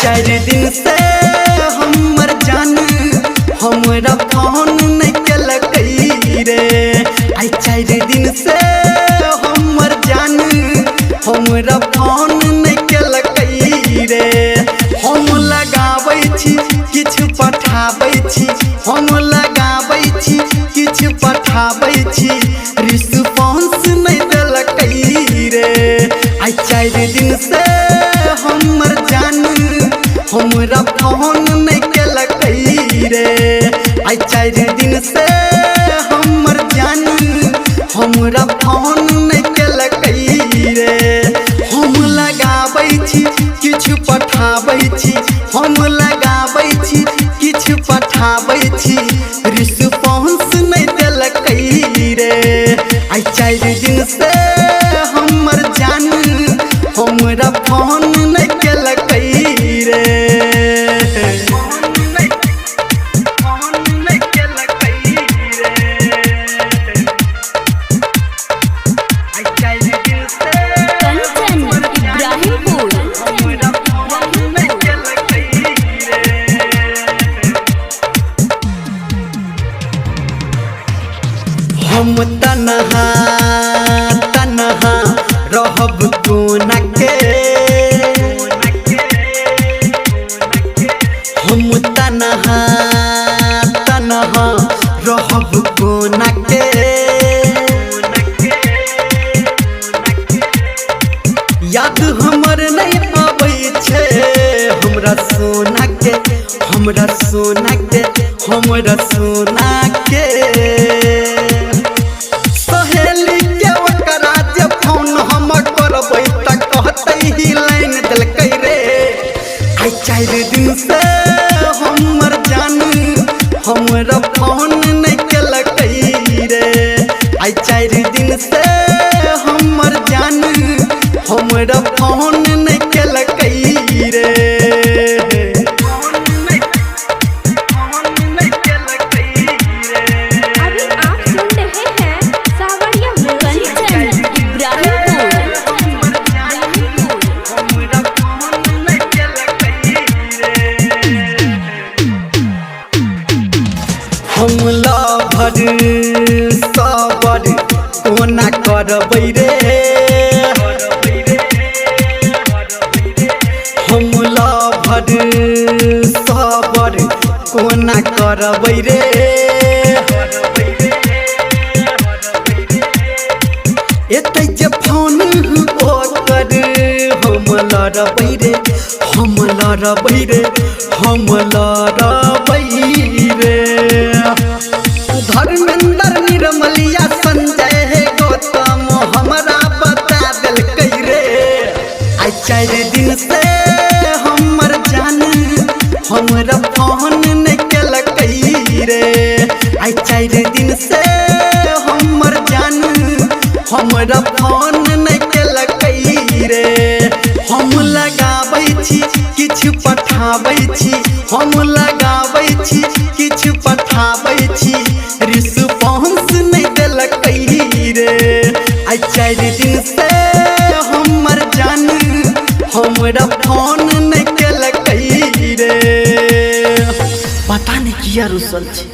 चार दिन से हमर जान हमरा फोन नहीं केलकै रे। आई 4 दिन से हमर जान हमरा फोन नहीं केलकै रे। हम लगाबै छी किछु पठाबै छी, हम लगाबै छी किछु पठाबै छी, रिस्पांस नहीं देलकै रे। आई 4 दिन से हमर जान हमरा फोन नहीं केलकै रे। आई 4 दिन से हमर जान हमरा फोन नहीं केलकै रे। हम लगाबै छी किछु पठाबै छी, हम लगाबै छी किछु पठाबै छी, रिस्पांस नहीं देलकै रे। आई 4 दिन से हमर जान हमरा फोन नहीं केलकै रे। हम तनहा तनहा रहब कोना के, हम तनहा तनहा रहब कोना के। याद हमर नहीं आबै छै हमरा सोना के, हमरा सोना के, हमरा सोना के। सहेली के ओकरा जे फोन हम करबै त कहतै ही लाइन देलकै रे। आई 4 दिन से हमर जान हमरा फोन नहीं केलकै रे। आई 4 दिन से हमर जान हमरा फोन नहीं केलकै रे। हम लभर सबर कोना करबै रे। हम लभर सबर कोना करबै रे। एतै जे फोन ओकर हम लड़बै रे, हम लड़बै रे, हम लड़बै रे। धर्मेंद्र निर्मलिया संजय गौतम हमरा बता देलकै रे। आई 4 दिन से हमर जान हमरा फोन नहीं केलकै रे। आई 4 दिन से हमर जान हमरा फोन नहीं केलकै रे। हम लगाबै छी किछु पठाबै छी, हम लगाबै छी किछु पठाबै छी, रिस्पांस नहीं देलकै रे। आई 4 दिन से हमर जान हमरा फोन नहीं केलकै रे। पता नहीं किया रुसल छी।